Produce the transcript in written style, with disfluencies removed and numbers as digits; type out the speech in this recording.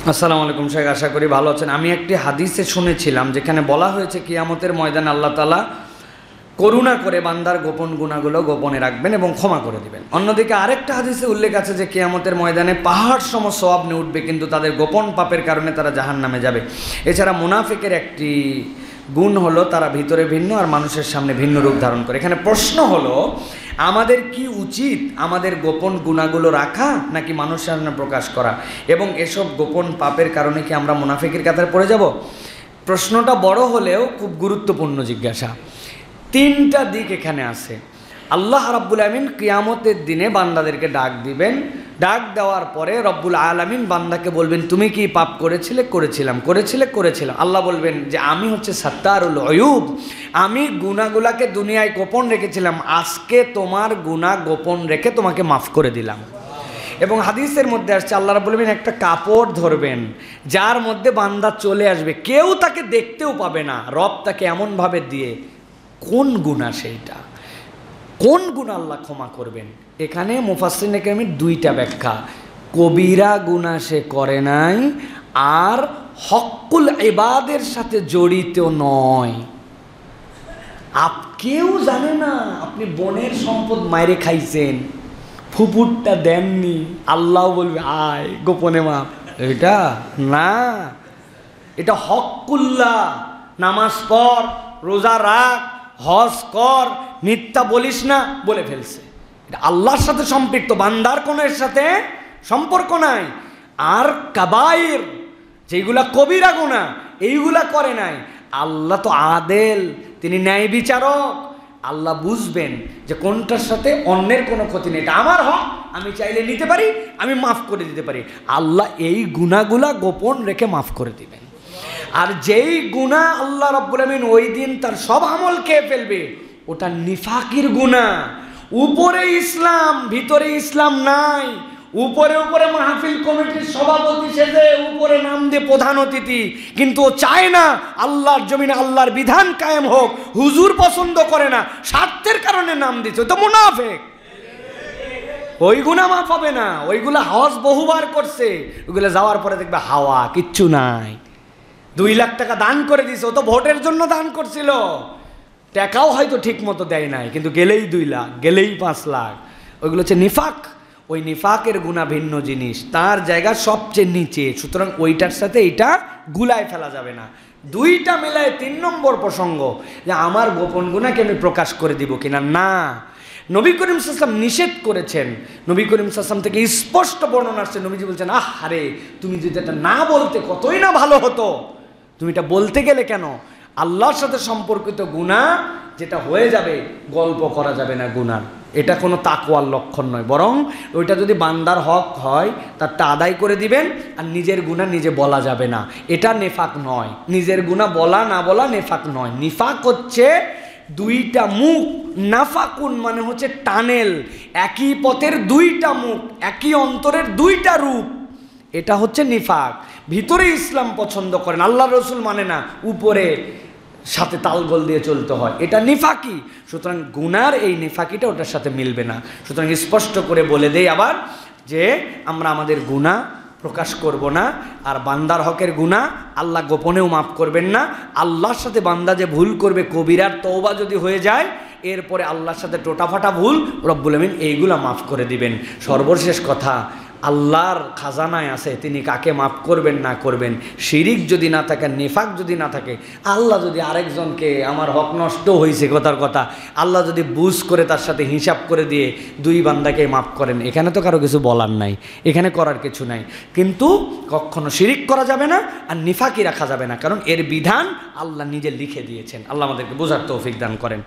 আসসালামু আলাইকুম শেখ, আশা করি ভালো আছেন। আমি একটি হাদিসে শুনেছিলাম যেখানে বলা হয়েছে কিয়ামতের ময়দানে আল্লাহ তাআলা করুণা করে বান্দার গোপন গুনাহগুলো গোপনে রাখবেন এবং ক্ষমা করে দিবেন। অন্যদিকে আরেকটা হাদিসে উল্লেখ আছে যে কিয়ামতের ময়দানে পাহাড় সম সওয়াব নিয়ে উঠবে, কিন্তু তাদের গোপন পাপের কারণে তারা জাহান্নামে যাবে। এছাড়া মুনাফিকের একটি গুণ হলো তারা ভিতরে ভিন্ন আর মানুষের সামনে ভিন্ন রূপ ধারণ করে। এখানে প্রশ্ন হলো, আমাদের কি উচিত আমাদের গোপন গুনাহগুলো রাখা নাকি মানুষের সামনে প্রকাশ করা? এবং এসব গোপন পাপের কারণে কি আমরা মুনাফিকের কাতারে পড়ে যাব? প্রশ্নটা বড় হলেও খুব গুরুত্বপূর্ণ জিজ্ঞাসা। তিনটা দিক এখানে আছে। আল্লাহ রাব্বুল আলামিন কিয়ামতের দিনে বান্দাদেরকে ডাক দিবেন। ডাক দেওয়ার পরে রব্বুল আলামিন বান্দাকে বলবেন, তুমি কি পাপ করেছিলে? করেছিলাম। আল্লাহ বলবেন যে আমি হচ্ছে সাত্তারুল উয়ুব, আমি গুনাহগুলাকে দুনিয়ায় গোপন রেখেছিলাম, আজকে তোমার গুনাহ গোপন রেখে তোমাকে মাফ করে দিলাম। এবং হাদিসের মধ্যে আসছে আল্লাহ রাব্বুল আলামিন একটা কাপড় ধরবেন যার মধ্যে বান্দা চলে আসবে, কেউ তাকে দেখতেও পাবে না। রব তাকে এমনভাবে দিয়ে কোন গুনাহ সেইটা, কোন গুনাহ আল্লাহ ক্ষমা করবেন? এখানে মুফাসসিরিনে কেরামের দুইটা ব্যাখ্যা। কবিরা গুনাহ সে করে নাই, আর হক্কুল ইবাদের সাথে জড়িত নয়। কেউ জানে না আপনি বোনের সম্পদ মাইরে খাইছেন, ফুপুরটা দেননি, আল্লাহ বলবে আয় গোপনে মাপ। এটা না, এটা হক্কুল্লাহ। নামাজ পড়, রোজা রাখ, হজ কর, মিথ্যা বলিস না, বলে ফেলছে। এটা আল্লাহর সাথে সম্পৃক্ত, বান্দার কোনো এর সাথে সম্পর্ক নাই। আর কাবায়ের যেগুলা কবিরা গুনাহ, এইগুলা করে নাই। আল্লাহ তো আদেল, তিনি ন্যায় বিচারক। আল্লাহ বুঝবেন যে কোনটার সাথে অন্যের কোনো ক্ষতি নেই, এটা আমার হক, আমি চাইলে নিতে পারি, আমি মাফ করে দিতে পারি। আল্লাহ এই গুনাহগুলা গোপন রেখে মাফ করে দিবেন। আর যেই গুনাহ আল্লাহ রাব্বুল আলামিন ওই দিন তার সব আমল খেয়ে ফেলবে, ওটা নিফাকির গুনাহ। উপরে ইসলাম, ভিতরে ইসলাম নাই। উপরে উপরে মাহফিল কমিটির সভাপতি সেজে উপরে নাম দিয়ে প্রধান অতিথি, কিন্তু ও চায় না আল্লাহর জমিনে আল্লাহর বিধান কায়েম হোক। হুজুর পছন্দ করে না, স্বার্থের কারণে নাম দিচ্ছে, তো মুনাফিক। ওই গুনাহ মাফ হবে না। ওইগুলা হজ বহুবার করছে, ওইগুলা যাওয়ার পরে দেখবে হাওয়া, কিচ্ছু নাই। 2 লাখ টাকা দান করে দিছে, ও তো ভোটের জন্য দান করছিল, টাকাও হয়তো ঠিক মতো দেয় নাই, কিন্তু গেলেই 2 লাখ, গেলেই 5 লাখ। ওইগুলো হচ্ছে নিফাক। ওই নিফাকের গুনাহ ভিন্ন জিনিস, তার জায়গা সবচেয়ে নিচে। সুতরাং ওইটার সাথে এইটা গুলায় ফেলা যাবে না। দুইটা মিলায় 3 নম্বর প্রসঙ্গ, যে আমার গোপন গুনাহকে আমি প্রকাশ করে দিব কিনা। না, নবী করিম সাল্লাল্লাহু আলাইহি ওয়াসাল্লাম নিষেধ করেছেন। নবী করিম সাল্লাল্লাহু আলাইহি ওয়াসাল্লাম থেকে স্পষ্ট বর্ণনা আসছে, নবীজি বলছেন, আহারে তুমি যদি এটা না বলতে কতই না ভালো হতো, তুমি এটা বলতে গেলে কেন? আল্লাহর সাথে সম্পর্কিত গুনাহ যেটা হয়ে যাবে, গল্প করা যাবে না গুনাহ। এটা কোনো তাকওয়ার লক্ষণ নয়, বরং ওইটা যদি বান্দার হক হয় তারটা আদায় করে দিবেন। আর নিজের গুনাহ নিজে বলা যাবে না, এটা নেফাক নয়। নিজের গুনাহ বলা না বলা নেফাক নয়। নিফাক হচ্ছে দুইটা মুখ, নাফাকুন মানে হচ্ছে টানেল, একই পথের দুইটা মুখ, একই অন্তরের দুইটা রূপ, এটা হচ্ছে নিফাক। ভিতরে ইসলাম পছন্দ করেন, আল্লাহ রসুল মানে না, উপরে সাথে তালগোল দিয়ে চলতে হয়, এটা নিফাকি। সুতরাং গুনার এই নিফাকিটা ওটার সাথে মিলবে না। সুতরাং স্পষ্ট করে বলে দেই আবার যে আমরা আমাদের গুনাহ প্রকাশ করব না। আর বান্দার হকের গুনাহ আল্লাহ গোপনেও মাফ করবেন না। আল্লাহর সাথে বান্দা যে ভুল করবে, কবিরার তওবা যদি হয়ে যায়, এরপরে আল্লাহর সাথে টোটাফাটা ভুল রব্বুল আমিন এইগুলা মাফ করে দিবেন। সর্বশেষ কথা, আল্লাহর খাজানায় আছে তিনি কাকে মাফ করবেন না করবেন। শিরিক যদি না থাকে, নেফাক যদি না থাকে, আল্লাহ যদি আরেকজনকে, আমার হক নষ্ট হয়েছে কথার কথা, আল্লাহ যদি বুঝ করে তার সাথে হিসাব করে দিয়ে 2 বান্দাকে মাফ করেন, এখানে তো কারো কিছু বলার নাই, এখানে করার কিছু নাই। কিন্তু কখনো শিরিক করা যাবে না, আর নিফাকি রাখা যাবে না, কারণ এর বিধান আল্লাহ নিজে লিখে দিয়েছেন। আল্লাহ আমাদেরকে বোঝার তৌফিক দান করেন।